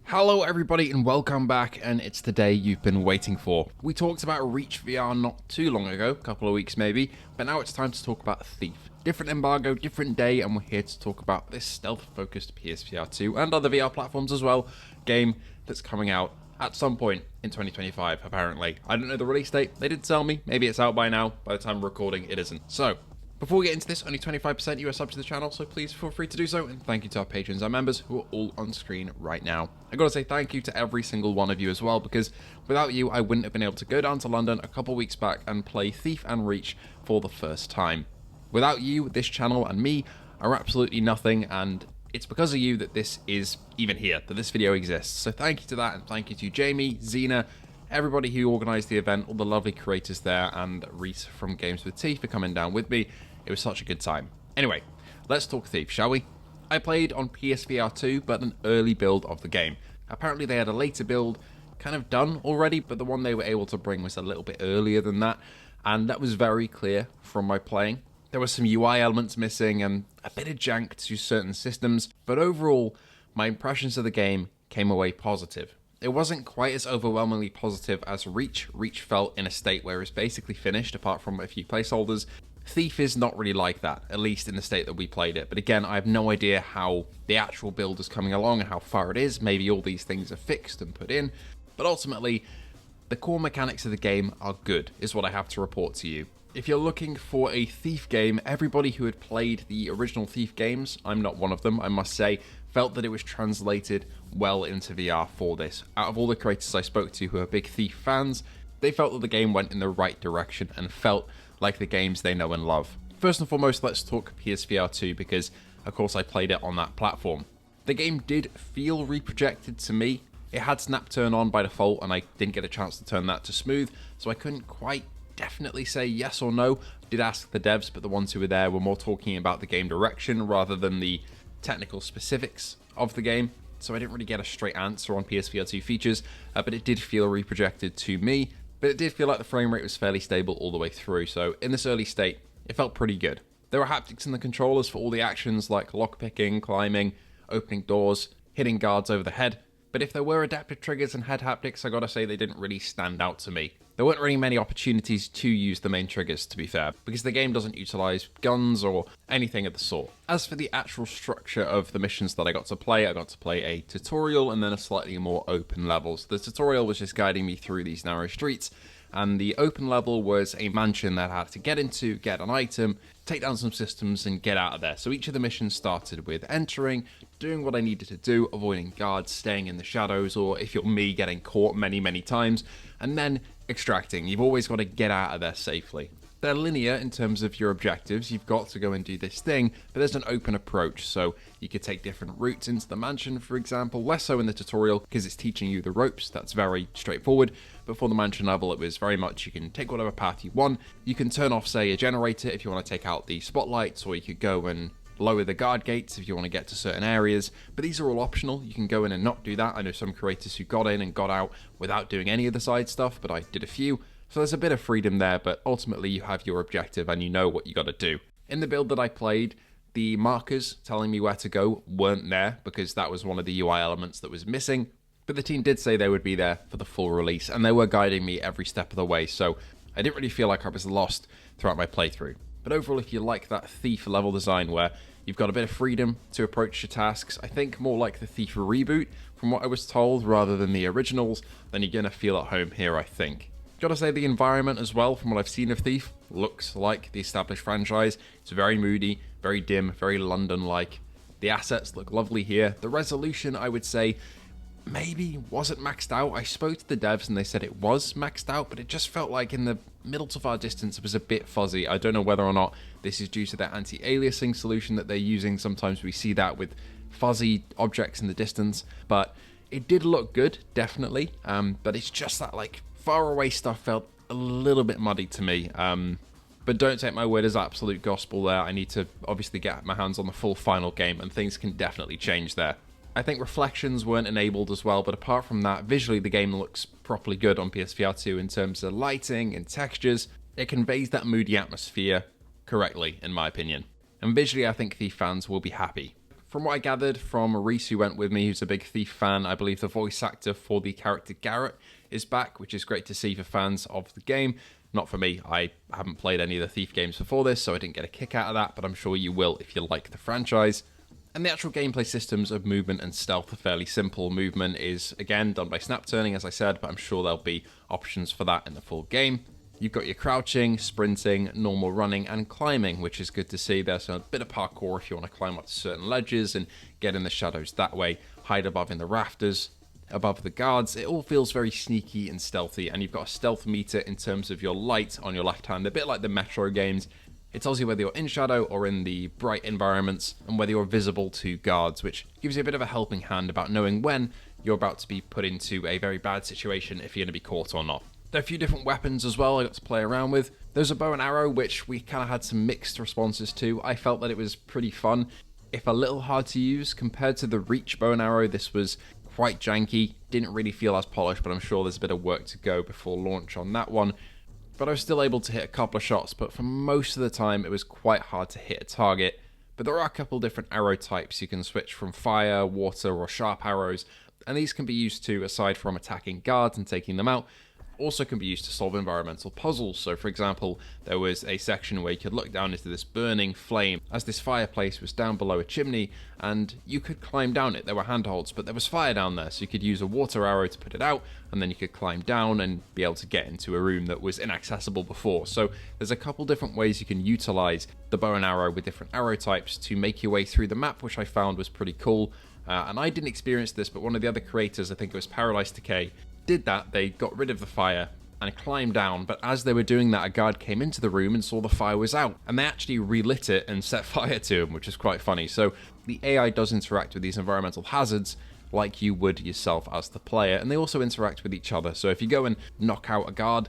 Hello everybody and welcome back, and it's the day you've been waiting for. We talked about Reach VR not too long ago, a couple of weeks maybe, but now it's time to talk about Thief. Different embargo, different day, and we're here to talk about this stealth-focused PSVR2 and other VR platforms as well, game that's coming out at some point in 2025 apparently. I don't know the release date, they did tell me, maybe it's out by now, by the time we're recording it isn't. So, before we get into this, only 25% you are sub to the channel, so please feel free to do so, and thank you to our patrons and members who are all on screen right now. I gotta say thank you to every single one of you as well, because without you, I wouldn't have been able to go down to London a couple weeks back and play Thief and Reach for the first time. Without you, this channel and me are absolutely nothing, and it's because of you that this is even here, that this video exists. So thank you to that, and thank you to Jamie, Xena, everybody who organised the event, all the lovely creators there, and Reese from Games with T for coming down with me. It was such a good time. Anyway, let's talk Thief, shall we? I played on PSVR2, but an early build of the game. Apparently they had a later build kind of done already, but the one they were able to bring was a little bit earlier than that, and that was very clear from my playing. There were some UI elements missing and a bit of jank to certain systems, but overall, my impressions of the game came away positive. It wasn't quite as overwhelmingly positive as Reach. Reach felt in a state where it's basically finished, apart from a few placeholders. Thief is not really like that, at least in the state that we played it. But again, I have no idea how the actual build is coming along and how far it is. Maybe all these things are fixed and put in. But ultimately, the core mechanics of the game are good, is what I have to report to you. If you're looking for a Thief game, everybody who had played the original Thief games, I'm not one of them, I must say, felt that it was translated well into VR for this. Out of all the creators I spoke to who are big Thief fans, they felt that the game went in the right direction and felt like the games they know and love. First and foremost, let's talk PSVR2 because, of course, I played it on that platform. The game did feel reprojected to me. It had snap turn on by default and I didn't get a chance to turn that to smooth, so I couldn't quite definitely say yes or no. I did ask the devs, but the ones who were there were more talking about the game direction rather than the technical specifics of the game, so I didn't really get a straight answer on PSVR2 features, but it did feel reprojected to me. But it did feel like the frame rate was fairly stable all the way through, so in this early state, it felt pretty good. There were haptics in the controllers for all the actions like lockpicking, climbing, opening doors, hitting guards over the head, but if there were adaptive triggers and head haptics, I gotta say they didn't really stand out to me. There weren't really many opportunities to use the main triggers, to be fair, because the game doesn't utilise guns or anything of the sort. As for the actual structure of the missions that I got to play a tutorial and then a slightly more open level. So the tutorial was just guiding me through these narrow streets, and the open level was a mansion that I had to get into, get an item, take down some systems, and get out of there. So each of the missions started with entering, doing what I needed to do, avoiding guards, staying in the shadows, or if you're me, getting caught many times, and then extracting. You've always got to get out of there safely. They're linear in terms of your objectives. You've got to go and do this thing, but there's an open approach, so you could take different routes into the mansion, for example, less so in the tutorial because it's teaching you the ropes. That's very straightforward, but for the mansion level it was very much you can take whatever path you want. You can turn off, say, a generator if you want to take out the spotlights, or you could go and lower the guard gates if you want to get to certain areas, but these are all optional. You can go in and not do that. I know some creators who got in and got out without doing any of the side stuff, but I did a few. So there's a bit of freedom there, but ultimately you have your objective and you know what you got to do. In the build that I played, the markers telling me where to go weren't there because that was one of the UI elements that was missing, but the team did say they would be there for the full release and they were guiding me every step of the way, so I didn't really feel like I was lost throughout my playthrough. But overall, if you like that Thief level design where you've got a bit of freedom to approach your tasks, I think more like the Thief reboot from what I was told rather than the originals, then you're going to feel at home here, I think. Gotta say the environment as well, from what I've seen of Thief, looks like the established franchise. It's very moody, very dim, very London-like. The assets look lovely here. The resolution, I would say, maybe wasn't maxed out. I spoke to the devs and they said it was maxed out, but it just felt like in the middle to far distance it was a bit fuzzy. I don't know whether or not this is due to their anti-aliasing solution that they're using. Sometimes we see that with fuzzy objects in the distance, but it did look good, definitely. But it's just that like far away stuff felt a little bit muddy to me. But don't take my word as absolute gospel there. I need to obviously get my hands on the full final game and things can definitely change there. I think reflections weren't enabled as well, but apart from that, visually the game looks properly good on PSVR2 in terms of lighting and textures. It conveys that moody atmosphere correctly, in my opinion. And visually I think Thief fans will be happy. From what I gathered from Reese, who went with me, who's a big Thief fan, I believe the voice actor for the character Garrett is back, which is great to see for fans of the game. Not for me, I haven't played any of the Thief games before this, so I didn't get a kick out of that, but I'm sure you will if you like the franchise. And the actual gameplay systems of movement and stealth are fairly simple. Movement is, again, done by snap turning, as I said, but I'm sure there'll be options for that in the full game. You've got your crouching, sprinting, normal running, and climbing, which is good to see. There's a bit of parkour if you want to climb up to certain ledges and get in the shadows that way, hide above in the rafters, above the guards. It all feels very sneaky and stealthy, and you've got a stealth meter in terms of your light on your left hand, a bit like the Metro games. It tells you whether you're in shadow or in the bright environments, and whether you're visible to guards, which gives you a bit of a helping hand about knowing when you're about to be put into a very bad situation if you're going to be caught or not. There are a few different weapons as well I got to play around with. There's a bow and arrow, which we kind of had some mixed responses to. I felt that it was pretty fun, if a little hard to use. Compared to the Reach bow and arrow, this was quite janky, didn't really feel as polished, but I'm sure there's a bit of work to go before launch on that one. But I was still able to hit a couple of shots, but for most of the time it was quite hard to hit a target. But there are a couple different arrow types. You can switch from fire, water, or sharp arrows, and these can be used to, aside from attacking guards and taking them out, also can be used to solve environmental puzzles. So for example, there was a section where you could look down into this burning flame as this fireplace was down below a chimney, and you could climb down it. There were handholds, but there was fire down there, so you could use a water arrow to put it out, and then you could climb down and be able to get into a room that was inaccessible before. So there's a couple different ways you can utilize the bow and arrow with different arrow types to make your way through the map, which I found was pretty cool. And I didn't experience this, but one of the other creators, I think it was Paradise Decay, did that. They got rid of the fire and climbed down, but as they were doing that, a guard came into the room and saw the fire was out, and they actually relit it and set fire to him, which is quite funny. So the AI does interact with these environmental hazards like you would yourself as the player, and they also interact with each other. So if you go and knock out a guard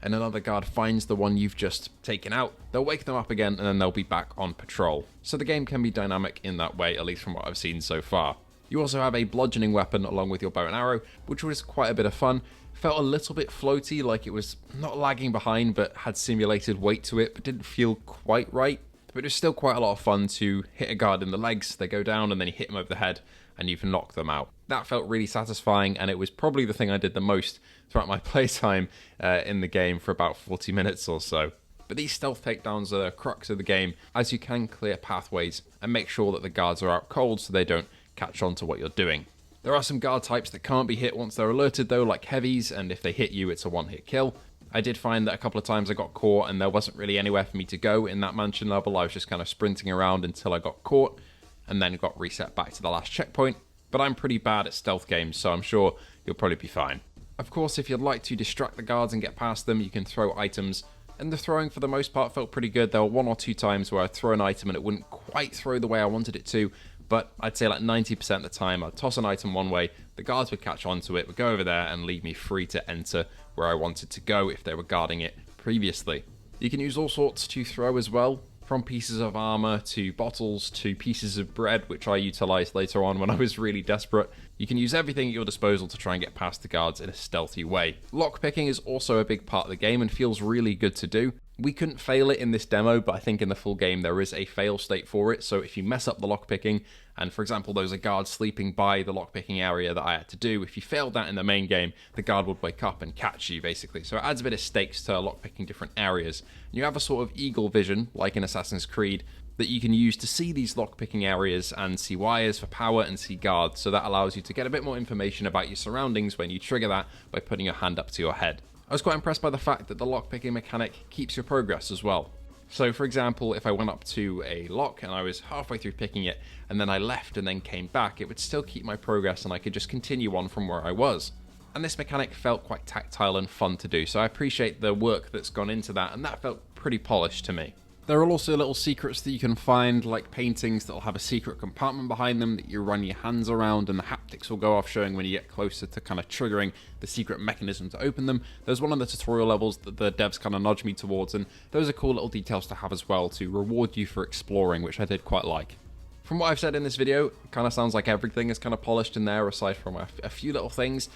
and another guard finds the one you've just taken out, they'll wake them up again and then they'll be back on patrol. So the game can be dynamic in that way, at least from what I've seen so far. You also have a bludgeoning weapon along with your bow and arrow, which was quite a bit of fun. Felt a little bit floaty, like it was not lagging behind, but had simulated weight to it, but didn't feel quite right. But it was still quite a lot of fun to hit a guard in the legs, they go down, and then you hit them over the head, and you can knock them out. That felt really satisfying, and it was probably the thing I did the most throughout my playtime in the game for about 40 minutes or so. But these stealth takedowns are the crux of the game, as you can clear pathways and make sure that the guards are out cold so they don't catch on to what you're doing. There are some guard types that can't be hit once they're alerted though, like heavies, and if they hit you, it's a one-hit kill. I did find that a couple of times I got caught and there wasn't really anywhere for me to go in that mansion level. I was just kind of sprinting around until I got caught and then got reset back to the last checkpoint. But I'm pretty bad at stealth games, so I'm sure you'll probably be fine. Of course, if you'd like to distract the guards and get past them, you can throw items, and the throwing for the most part felt pretty good. There were one or two times where I'd throw an item and it wouldn't quite throw the way I wanted it to, but I'd say like 90% of the time I'd toss an item one way, the guards would catch on to it, would go over there and leave me free to enter where I wanted to go if they were guarding it previously. You can use all sorts to throw as well, from pieces of armor to bottles to pieces of bread, which I utilized later on when I was really desperate. You can use everything at your disposal to try and get past the guards in a stealthy way. Lockpicking is also a big part of the game and feels really good to do. We couldn't fail it in this demo, but I think in the full game there is a fail state for it, so if you mess up the lockpicking, and for example there was a guard sleeping by the lockpicking area that I had to do, if you failed that in the main game, the guard would wake up and catch you basically. So it adds a bit of stakes to lockpicking different areas. You have a sort of eagle vision, like in Assassin's Creed, that you can use to see these lockpicking areas and see wires for power and see guards, so that allows you to get a bit more information about your surroundings when you trigger that by putting your hand up to your head. I was quite impressed by the fact that the lockpicking mechanic keeps your progress as well. So for example, if I went up to a lock and I was halfway through picking it and then I left and then came back, it would still keep my progress and I could just continue on from where I was. And this mechanic felt quite tactile and fun to do, so I appreciate the work that's gone into that, and that felt pretty polished to me. There are also little secrets that you can find, like paintings that'll have a secret compartment behind them that you run your hands around and the haptics will go off, showing when you get closer to kind of triggering the secret mechanism to open them. There's one of the tutorial levels that the devs kind of nudged me towards, and those are cool little details to have as well to reward you for exploring, which I did quite like. From what I've said in this video, it kind of sounds like everything is kind of polished in there aside from a few little things.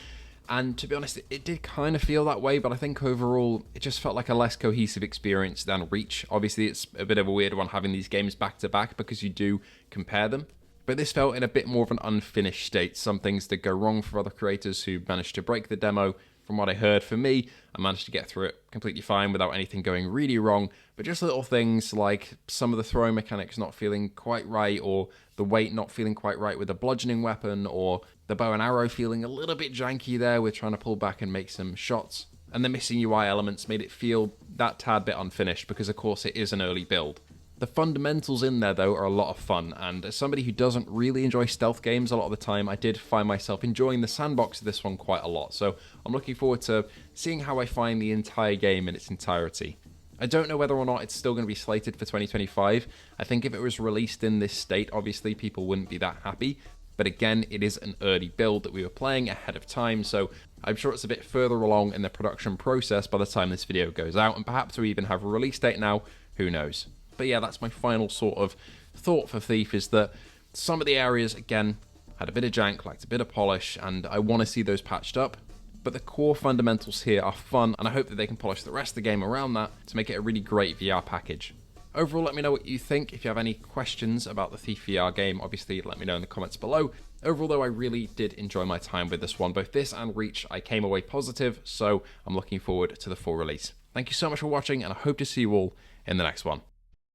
And to be honest, it did kind of feel that way, but I think overall it just felt like a less cohesive experience than Reach. Obviously, it's a bit of a weird one having these games back to back because you do compare them. But this felt in a bit more of an unfinished state. Some things did go wrong for other creators who managed to break the demo. From what I heard, for me, I managed to get through it completely fine without anything going really wrong, but just little things like some of the throwing mechanics not feeling quite right, or the weight not feeling quite right with the bludgeoning weapon, or the bow and arrow feeling a little bit janky there with trying to pull back and make some shots. And the missing UI elements made it feel that tad bit unfinished because, of course, it is an early build. The fundamentals in there, though, are a lot of fun, and as somebody who doesn't really enjoy stealth games a lot of the time, I did find myself enjoying the sandbox of this one quite a lot, so I'm looking forward to seeing how I find the entire game in its entirety. I don't know whether or not it's still going to be slated for 2025. I think if it was released in this state, obviously people wouldn't be that happy, but again, it is an early build that we were playing ahead of time, so I'm sure it's a bit further along in the production process by the time this video goes out, and perhaps we even have a release date now, who knows. But yeah, that's my final sort of thought for Thief, is that some of the areas, again, had a bit of jank, lacked a bit of polish, and I want to see those patched up. But the core fundamentals here are fun, and I hope that they can polish the rest of the game around that to make it a really great VR package. Overall, let me know what you think. If you have any questions about the Thief VR game, obviously let me know in the comments below. Overall, though, I really did enjoy my time with this one. Both this and Reach, I came away positive, so I'm looking forward to the full release. Thank you so much for watching, and I hope to see you all in the next one.